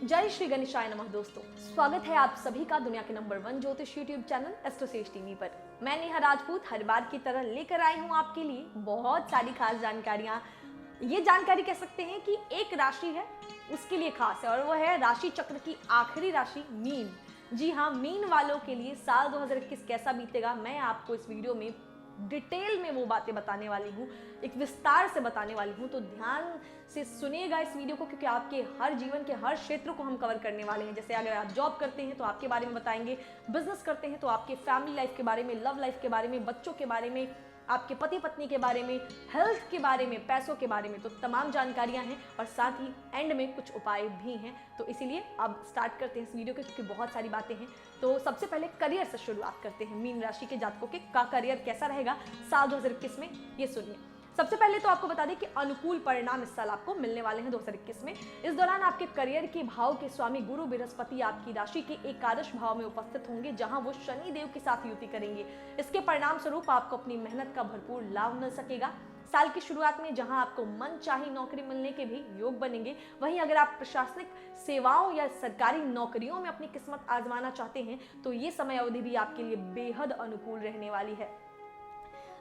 जय श्री गणेशाय नमः दोस्तों, स्वागत है आप सभी का दुनिया के नंबर 1 ज्योतिष यूट्यूब चैनल एस्ट्रोसेज टीवी पर। मैं नेहा राजपूत हर बार की तरह लेकर आई हूँ आपके लिए बहुत सारी खास जानकारियां। ये जानकारी कह सकते हैं कि एक राशि है उसके लिए खास है और वो है राशि चक्र की आखिरी राशि मीन। जी हाँ, मीन वालों के लिए साल 2021 कैसा बीतेगा मैं आपको इस वीडियो में डिटेल में वो बातें बताने वाली हूँ, एक विस्तार से बताने वाली हूँ। तो ध्यान से सुनिएगा इस वीडियो को, क्योंकि आपके हर जीवन के हर क्षेत्र को हम कवर करने वाले हैं। जैसे अगर आप जॉब करते हैं तो आपके बारे में बताएंगे, बिजनेस करते हैं तो आपके फैमिली लाइफ के बारे में, लव लाइफ के बारे में, बच्चों के बारे में, आपके पति पत्नी के बारे में, हेल्थ के बारे में, पैसों के बारे में। तो तमाम जानकारियां हैं और साथ ही एंड में कुछ उपाय भी हैं। तो इसीलिए अब स्टार्ट करते हैं इस वीडियो के, क्योंकि बहुत सारी बातें हैं। तो सबसे पहले करियर से शुरुआत करते हैं। मीन राशि के जातकों के का करियर कैसा रहेगा साल 2021 में, ये सुनिए। सबसे पहले तो आपको बता दें कि अनुकूल परिणाम इस साल आपको मिलने वाले हैं 2021 में। इस दौरान आपके करियर के भाव के स्वामी गुरु बृहस्पति आपकी राशि के एकादश भाव में उपस्थित होंगे, जहां वो शनि देव के साथ युति करेंगे। इसके परिणाम स्वरूप आपको अपनी मेहनत का भरपूर लाभ मिल सकेगा। साल की शुरुआत में जहां आपको मनचाही नौकरी मिलने के भी योग बनेंगे, वहीं अगर आप प्रशासनिक सेवाओं या सरकारी नौकरियों में अपनी किस्मत आजमाना चाहते हैं तो ये समय अवधि भी आपके लिए बेहद अनुकूल रहने वाली है।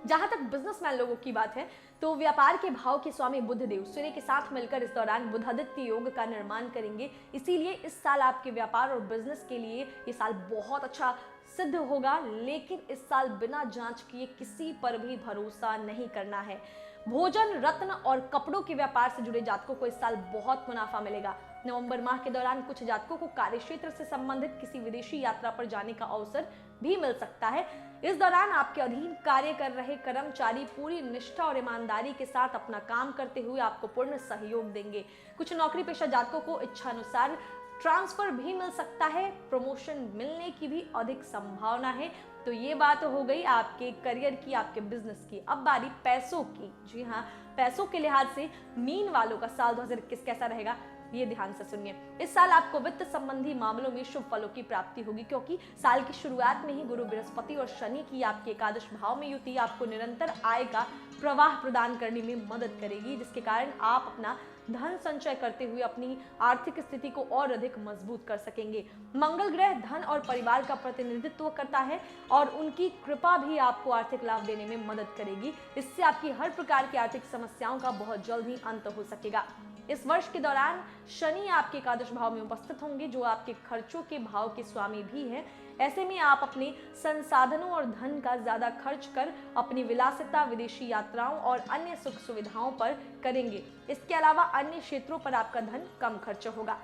जहां तक बिजनेसमैन लोगों की बात है तो व्यापार के भाव के स्वामी बुध देव सूर्य के साथ मिलकर इस दौरान बुधादित्य योग का निर्माण करेंगे। इसीलिए इस साल आपके व्यापार और बिजनेस के लिए ये साल बहुत अच्छा सिद्ध होगा। लेकिन इस साल बिना जांच किए किसी पर भी भरोसा नहीं करना है। भोजन, रत्न और कपड़ों के व्यापार से जुड़े जातकों को इस साल बहुत मुनाफा मिलेगा। नवंबर माह के दौरान कुछ जातकों को कार्यक्षेत्र से संबंधित किसी विदेशी यात्रा पर जाने का अवसर भी मिल सकता है। इस दौरान आपके अधीन कार्य कर रहे कर्मचारी पूरी निष्ठा और ईमानदारी के साथ अपना काम करते हुए आपको पूर्ण सहयोग देंगे। कुछ नौकरी पेशा जातकों को इच्छानुसार ट्रांसफर भी मिल सकता है, प्रमोशन मिलने की भी अधिक संभावना है। तो ये बात हो गई आपके करियर की, आपके बिजनेस की। अब बारी पैसों की। जी हाँ, पैसों के लिहाज से मीन वालों का साल 2021 कैसा रहेगा ये ध्यान से सुनिए। इस साल आपको वित्त संबंधी मामलों में शुभ फलों की प्राप्ति होगी, क्योंकि साल की शुरुआत में ही गुरु बृहस्पति और शनि की आपके एकादश भाव में युति आपको निरंतर आय का प्रवाह प्रदान करने में मदद करेगी, जिसके कारण आप अपना धन संचय करते हुए अपनी आर्थिक स्थिति को और अधिक मजबूत कर सकेंगे। मंगल ग्रह धन और परिवार का प्रतिनिधित्व करता है और उनकी कृपा भी आपको आर्थिक लाभ देने में मदद करेगी। इससे आपकी हर प्रकार की आर्थिक समस्याओं का बहुत जल्द ही अंत हो सकेगा। इस वर्ष के दौरान शनि आपके एकादश भाव में उपस्थित होंगे, जो आपके खर्चों के भाव के स्वामी भी हैं। ऐसे में आप अपने संसाधनों और धन का ज्यादा खर्च कर अपनी विलासिता, विदेशी यात्राओं और अन्य सुख सुविधाओं पर करेंगे। इसके अलावा अन्य क्षेत्रों पर आपका धन कम खर्च होगा।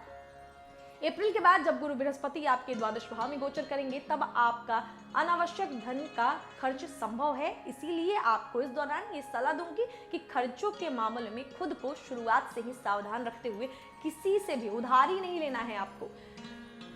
अप्रैल के बाद जब गुरु बृहस्पति आपके द्वादश भाव में गोचर करेंगे, तब आपका अनावश्यक धन का खर्च संभव है। इसीलिए आपको इस दौरान ये सलाह दूंगी कि खर्चों के मामले में खुद को शुरुआत से ही सावधान रखते हुए किसी से भी उधारी नहीं लेना है। आपको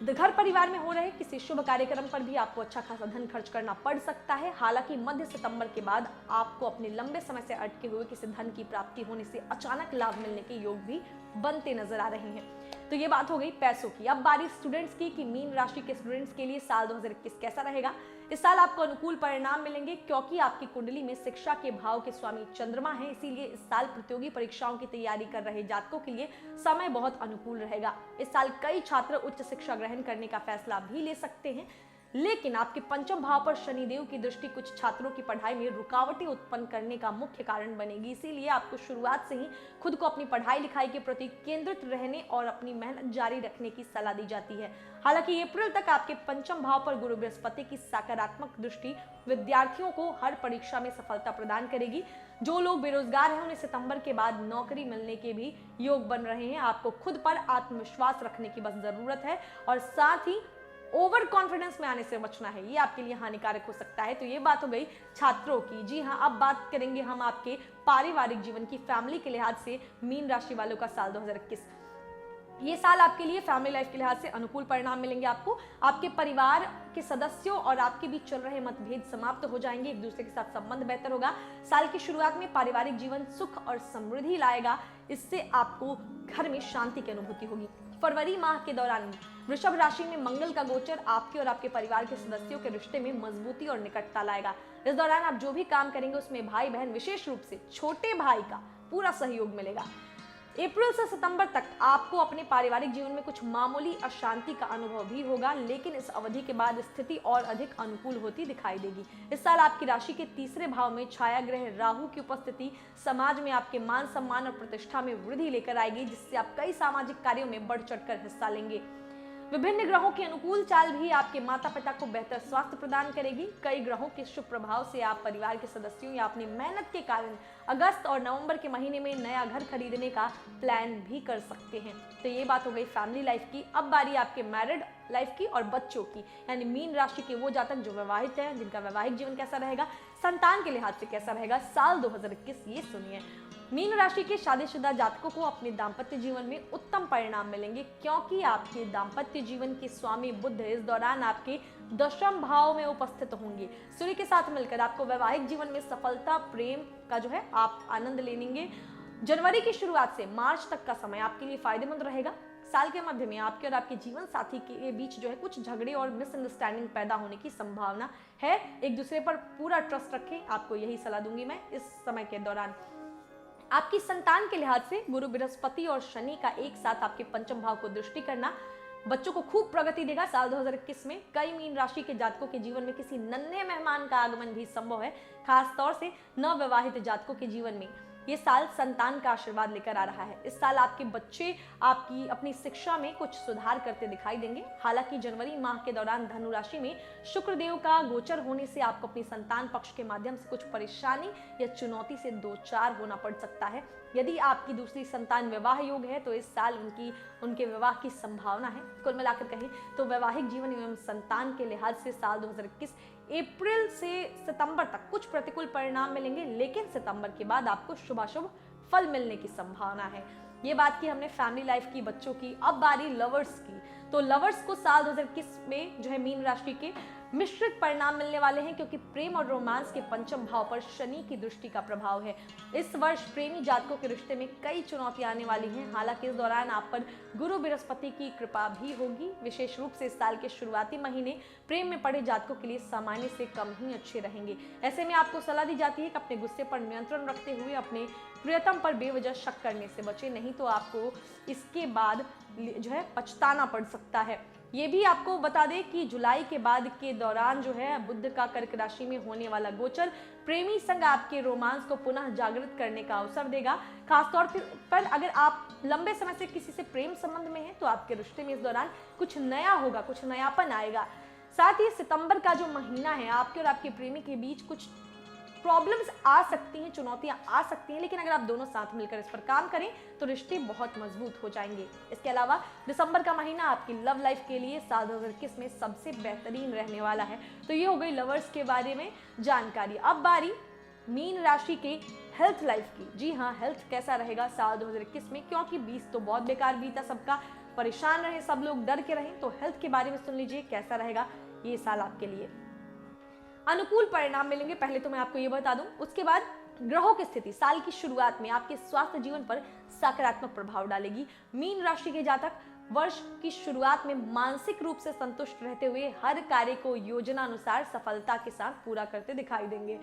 घर परिवार में हो रहे किसी शुभ कार्यक्रम पर भी आपको अच्छा खासा धन खर्च करना पड़ सकता है। हालांकि मध्य सितंबर के बाद आपको अपने लंबे समय से अटके हुए किसी धन की प्राप्ति होने से अचानक लाभ मिलने के योग भी बनते नजर आ रहे हैं। तो ये बात हो गई पैसों की। अब बारी स्टूडेंट्स की कि मीन राशि के स्टूडेंट्स के लिए साल 2021 कैसा रहेगा। इस साल आपको अनुकूल परिणाम मिलेंगे, क्योंकि आपकी कुंडली में शिक्षा के भाव के स्वामी चंद्रमा है। इसीलिए इस साल प्रतियोगी परीक्षाओं की तैयारी कर रहे जातकों के लिए समय बहुत अनुकूल रहेगा। इस साल कई छात्र उच्च शिक्षा ग्रहण करने का फैसला भी ले सकते हैं, लेकिन आपके पंचम भाव पर शनिदेव की दृष्टि कुछ छात्रों की पढ़ाई में रुकावटें उत्पन्न करने का मुख्य कारण बनेगी। इसीलिए आपको शुरुआत से ही खुद को अपनी पढ़ाई लिखाई के प्रति केंद्रित रहने और अपनी मेहनत जारी रखने की सलाह दी जाती है। हालांकि अप्रैल तक आपके पंचम भाव पर गुरु बृहस्पति की सकारात्मक दृष्टि विद्यार्थियों को हर परीक्षा में सफलता प्रदान करेगी। जो लोग बेरोजगार हैं उन्हें सितंबर के बाद नौकरी मिलने के भी योग बन रहे हैं। आपको खुद पर आत्मविश्वास रखने की बस जरूरत है और साथ ही ओवर कॉन्फिडेंस में आने से बचना है, ये आपके लिए हानिकारक हो सकता है। तो ये बात हो गई छात्रों की। जी हाँ, अब बात करेंगे हम आपके पारिवारिक जीवन की, फैमिली के लिहाज से मीन राशि वालों का साल 2021। ये साल आपके लिए फैमिली लाइफ के लिहाज से अनुकूल परिणाम मिलेंगे। आपको आपके परिवार के सदस्यों और आपके बीच चल रहे मतभेद समाप्त हो जाएंगे, एक दूसरे के साथ संबंध बेहतर होगा। साल की शुरुआत में पारिवारिक जीवन सुख और समृद्धि लाएगा। इससे आपको घर में शांति की अनुभूति होगी। फरवरी माह के दौरान वृषभ राशि में मंगल का गोचर आपके और आपके परिवार के सदस्यों के रिश्ते में मजबूती और निकटता लाएगा। इस दौरान आप जो भी काम करेंगे उसमें भाई बहन, विशेष रूप से छोटे भाई का पूरा सहयोग मिलेगा। अप्रैल से सितंबर तक आपको अपने पारिवारिक जीवन में कुछ मामूली अशांति का अनुभव भी होगा, लेकिन इस अवधि के बाद स्थिति और अधिक अनुकूल होती दिखाई देगी। इस साल आपकी राशि के तीसरे भाव में छाया ग्रह राहु की उपस्थिति समाज में आपके मान सम्मान और प्रतिष्ठा में वृद्धि लेकर आएगी, जिससे आप कई सामाजिक कार्यों में बढ़ चढ़कर हिस्सा लेंगे। विभिन्न ग्रहों की अनुकूल चाल भी आपके माता पिता को बेहतर स्वास्थ्य प्रदान करेगी। कई ग्रहों के शुभ प्रभाव से आप परिवार के सदस्यों या अपनी मेहनत के कारण अगस्त और नवंबर के महीने में नया घर खरीदने का प्लान भी कर सकते हैं। तो ये बात हो गई फैमिली लाइफ की। अब बारी आपके मैरिड लाइफ की और बच्चों की, यानी मीन राशि के वो जातक जो विवाहित हैं, जिनका वैवाहिक जीवन कैसा रहेगा, संतान के लिहाज से कैसा रहेगा साल 2021, ये सुनिए। मीन राशि के शादीशुदा जातकों को अपने दाम्पत्य जीवन में उत्तम परिणाम मिलेंगे, क्योंकि आपके दाम्पत्य जीवन के स्वामी बुध इस दौरान आपके दशम भाव में उपस्थित होंगे। सूर्य के साथ मिलकर आपको वैवाहिक जीवन में सफलता, प्रेम का जो है आप आनंद लेंगे। जनवरी की शुरुआत से मार्च तक का समय आपके लिए फायदेमंद रहेगा। साल के मध्य में आपके और आपके जीवन साथी के बीच जो है कुछ झगड़े और मिसअंडरस्टैंडिंग पैदा होने की संभावना है। एक दूसरे पर पूरा ट्रस्ट रखें, आपको यही सलाह दूंगी मैं इस समय के दौरान। आपकी संतान के लिहाज से गुरु, बृहस्पति और शनि का एक साथ आपके पंचम भाव को दृष्टि करना बच्चों को खूब प्रगति देगा। साल 2021 में कई मीन राशि के जातकों के जीवन में किसी नन्हे मेहमान का आगमन भी संभव है। खास तौर से नवविवाहित जातकों के जीवन में ये साल संतान का आशीर्वाद लेकर आ रहा है। इस साल आपके बच्चे आपकी अपनी शिक्षा में कुछ सुधार करते दिखाई देंगे। हालांकि जनवरी माह के दौरान धनु राशि में शुक्र देव का गोचर होने से आपको अपनी संतान पक्ष के माध्यम से कुछ परेशानी या चुनौती से दो चार होना पड़ सकता है। यदि आपकी दूसरी संतान विवाह योग है तो इस साल उनके विवाह की संभावना है। कुल मिलाकर कहें तो वैवाहिक जीवन एवं संतान के लिहाज से साल 2021 अप्रैल से सितंबर तक कुछ प्रतिकूल परिणाम मिलेंगे, लेकिन सितंबर के बाद आपको शुभाशुभ फल मिलने की संभावना है। ये बात की हमने फैमिली लाइफ की, बच्चों की। अब बारी लवर्स की। तो लवर्स को साल 2021 में जो है मीन राशि के मिश्रित परिणाम मिलने वाले हैं, क्योंकि प्रेम और रोमांस के पंचम भाव पर शनि की दृष्टि का प्रभाव है। इस वर्ष प्रेमी जातकों के रिश्ते में कई चुनौतियां आने वाली हैं। हालांकि इस दौरान आप पर गुरु बृहस्पति की कृपा भी होगी। विशेष रूप से इस साल के शुरुआती महीने प्रेम में पड़े जातकों के लिए सामान्य से कम ही अच्छे रहेंगे। ऐसे में आपको सलाह दी जाती है कि अपने गुस्से पर नियंत्रण रखते हुए अपने प्रियतम पर बेवजह शक करने से बचें, नहीं तो आपको इसके बाद जो है पछताना पड़ सकता है। ये भी आपको बता दें कि जुलाई के बाद के दौरान जो है बुध का कर्क राशि में होने वाला गोचर प्रेमी संग आपके रोमांस को पुनः जागृत करने का अवसर देगा। खासतौर पर अगर आप लंबे समय से किसी से प्रेम संबंध में हैं तो आपके रिश्ते में इस दौरान कुछ नया होगा, कुछ नयापन आएगा। साथ ही सितंबर का जो महीना है, आपके और आपके प्रेमी के बीच कुछ प्रॉब्लम्स आ सकती हैं, चुनौतियां आ सकती हैं, लेकिन अगर आप दोनों साथ मिलकर इस पर काम करें तो रिश्ते बहुत मजबूत हो जाएंगे। इसके अलावा दिसंबर का महीना आपकी लव लाइफ के लिए साल 2021 में सबसे बेहतरीन रहने वाला है। तो ये हो गई लवर्स के बारे में जानकारी। अब बारी मीन राशि के हेल्थ लाइफ की। जी हाँ, हेल्थ कैसा रहेगा साल 2021 में, क्योंकि 20 तो बहुत बेकार बीता, सबका परेशान रहे, सब लोग डर के रहें। तो हेल्थ के बारे में सुन लीजिए कैसा रहेगा ये साल आपके लिए। अनुकूल परिणाम मिलेंगे, पहले तो मैं आपको ये बता दूं। उसके बाद ग्रहों की स्थिति साल की शुरुआत में आपके स्वास्थ्य जीवन पर सकारात्मक प्रभाव डालेगी। मीन राशि के जातक वर्ष की शुरुआत में मानसिक रूप से संतुष्ट रहते हुए हर कार्य को योजना अनुसार सफलता के साथ पूरा करते दिखाई देंगे।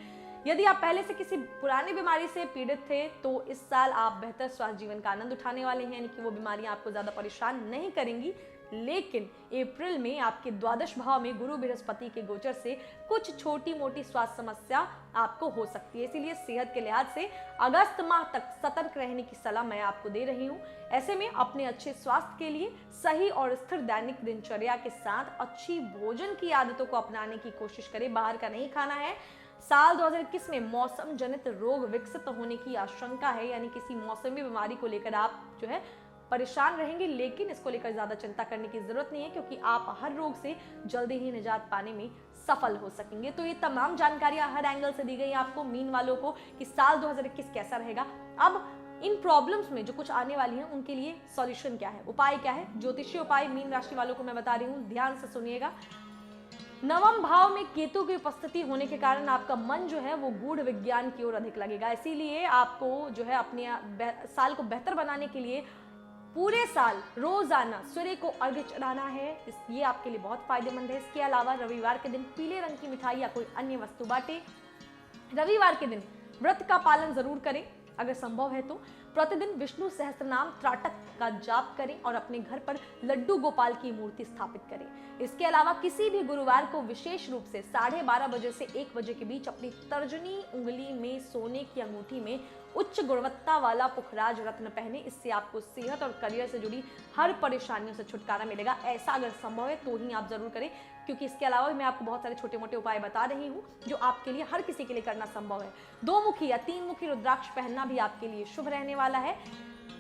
यदि आप पहले से किसी पुरानी बीमारी से पीड़ित थे तो इस साल आप बेहतर स्वास्थ्य जीवन का आनंद उठाने वाले हैं, यानी कि वो बीमारियां आपको ज्यादा परेशान नहीं करेंगी। लेकिन अप्रैल में आपके द्वादश भाव में गुरु बृहस्पति के गोचर से कुछ छोटी मोटी स्वास्थ्य समस्या आपको हो सकती है। इसीलिए सेहत के लिहाज से अगस्त माह तक सतर्क रहने की सलाह मैं आपको दे रही हूँ। ऐसे में अपने अच्छे स्वास्थ्य के लिए सही और स्थिर दैनिक दिनचर्या के साथ अच्छी भोजन की आदतों को अपनाने की कोशिश करें। बाहर का नहीं खाना है। साल 2021 में मौसम जनित रोग विकसित होने की आशंका है, यानी किसी मौसमी बीमारी को लेकर आप जो है परेशान रहेंगे, लेकिन इसको लेकर ज्यादा चिंता करने की जरूरत नहीं है, क्योंकि आप हर रोग से जल्दी ही निजात पाने में सफल हो सकेंगे। तो ये तमाम जानकारियां हर एंगल से दी गई आपको मीन वालों को कि साल 2021 कैसा रहेगा। अब इन प्रॉब्लम्स में जो कुछ आने वाली हैं उनके लिए सॉल्यूशन क्या है, उपाय क्या है, ज्योतिषीय उपाय मीन राशि वालों को मैं बता रही हूँ, ध्यान से सुनिएगा। नवम भाव में केतु की उपस्थिति होने के कारण आपका मन जो है वो गूढ़ विज्ञान की ओर अधिक लगेगा। इसीलिए आपको जो है अपने साल को बेहतर बनाने के लिए पूरे साल रोजाना सूर्य को अर्घ्य चढ़ाना है। ये आपके लिए बहुत फायदेमंद है। इसके अलावा रविवार के दिन पीले रंग की मिठाई या कोई अन्य वस्तु बांटे। रविवार के दिन व्रत का पालन जरूर करें अगर संभव है तो। प्रतिदिन विष्णु सहस्त्रनाम त्राटक का जाप करें और अपने घर पर लड्डू गोपाल की मूर्ति स्थापित करें। इसके अलावा किसी भी गुरुवार को विशेष रूप से 12:30 बजे से 1 बजे के बीच अपनी तर्जनी उंगली में सोने की अंगूठी में उच्च गुणवत्ता वाला पुखराज रत्न पहने। इससे आपको सेहत और करियर से जुड़ी हर परेशानियों से छुटकारा मिलेगा। ऐसा अगर संभव है तो ही आप जरूर करें, क्योंकि इसके अलावा मैं आपको बहुत सारे छोटे मोटे उपाय बता रही हूँ जो आपके लिए हर किसी के लिए करना संभव है। 2 मुखी या 3 मुखी रुद्राक्ष पहनना भी आपके लिए शुभ रहने वाला है।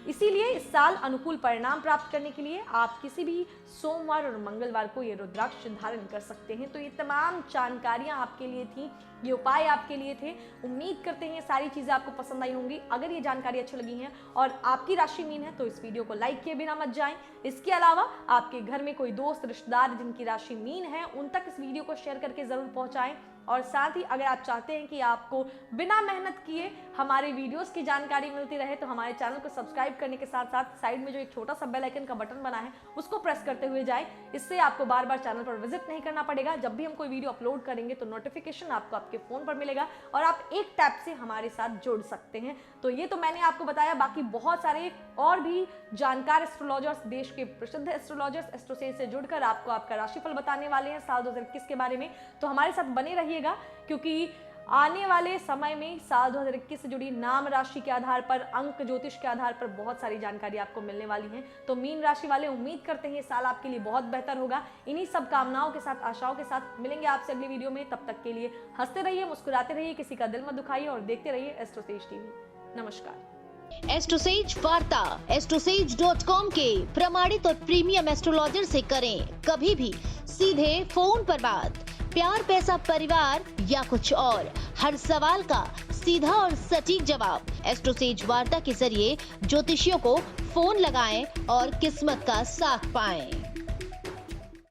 इसीलिए इस साल अनुकूल परिणाम प्राप्त करने के लिए आप किसी भी सोमवार और मंगलवार को ये रुद्राक्ष धारण कर सकते हैं। तो ये तमाम जानकारियां आपके लिए थी, ये उपाय आपके लिए थे। उम्मीद करते हैं ये सारी चीजें आपको पसंद आई होंगी। अगर ये जानकारी अच्छी लगी है और आपकी राशि मीन है तो इस वीडियो को लाइक किए बिना मत जाएं। इसके अलावा आपके घर में कोई दोस्त रिश्तेदार जिनकी राशि मीन है उन तक इस वीडियो को शेयर करके जरूर पहुंचाएं। और साथ ही अगर आप चाहते हैं कि आपको बिना मेहनत किए हमारे वीडियोस की जानकारी मिलती रहे तो हमारे चैनल को सब्सक्राइब करने के साथ साथ साइड में जो एक छोटा सा बेल आइकन का बटन बना है उसको प्रेस करते हुए जाएं। इससे आपको बार बार चैनल पर विजिट नहीं करना पड़ेगा। जब भी हम कोई वीडियो अपलोड करेंगे तो नोटिफिकेशन आपको आपके फोन पर मिलेगा और आप एक टैप से हमारे साथ जुड़ सकते हैं। तो ये तो मैंने आपको बताया, बाकी बहुत सारे और भी जानकार एस्ट्रोलॉजर्स, देश के प्रसिद्ध एस्ट्रोलॉजर्स एस्ट्रोसेज से जुड़कर आपको आपका राशिफल बताने वाले हैं साल 2021 के बारे में। तो हमारे साथ बने रहिएगा, क्योंकि आने वाले समय में साल 2021 से जुड़ी नाम राशि के आधार पर, अंक ज्योतिष के आधार पर बहुत सारी जानकारी आपको मिलने वाली है। तो मीन राशि वाले उम्मीद करते हैं ये साल आपके लिए बहुत बेहतर होगा। इन्हीं सब कामनाओं के साथ, आशाओं के साथ मिलेंगे आपसे अगली वीडियो में। तब तक के लिए हंसते रहिए, मुस्कुराते रहिए, किसी का दिल मत दुखाइए और देखते रहिए एस्ट्रोसेज टीवी। नमस्कार। एस्ट्रोसेज वार्ता एस्ट्रोसेज.com के प्रमाणित और प्रीमियम एस्ट्रोलॉजर से करें कभी भी सीधे फोन पर बात। प्यार, पैसा, परिवार या कुछ और, हर सवाल का सीधा और सटीक जवाब। एस्ट्रोसेज वार्ता के जरिए ज्योतिषियों को फोन लगाएं और किस्मत का साथ पाएं।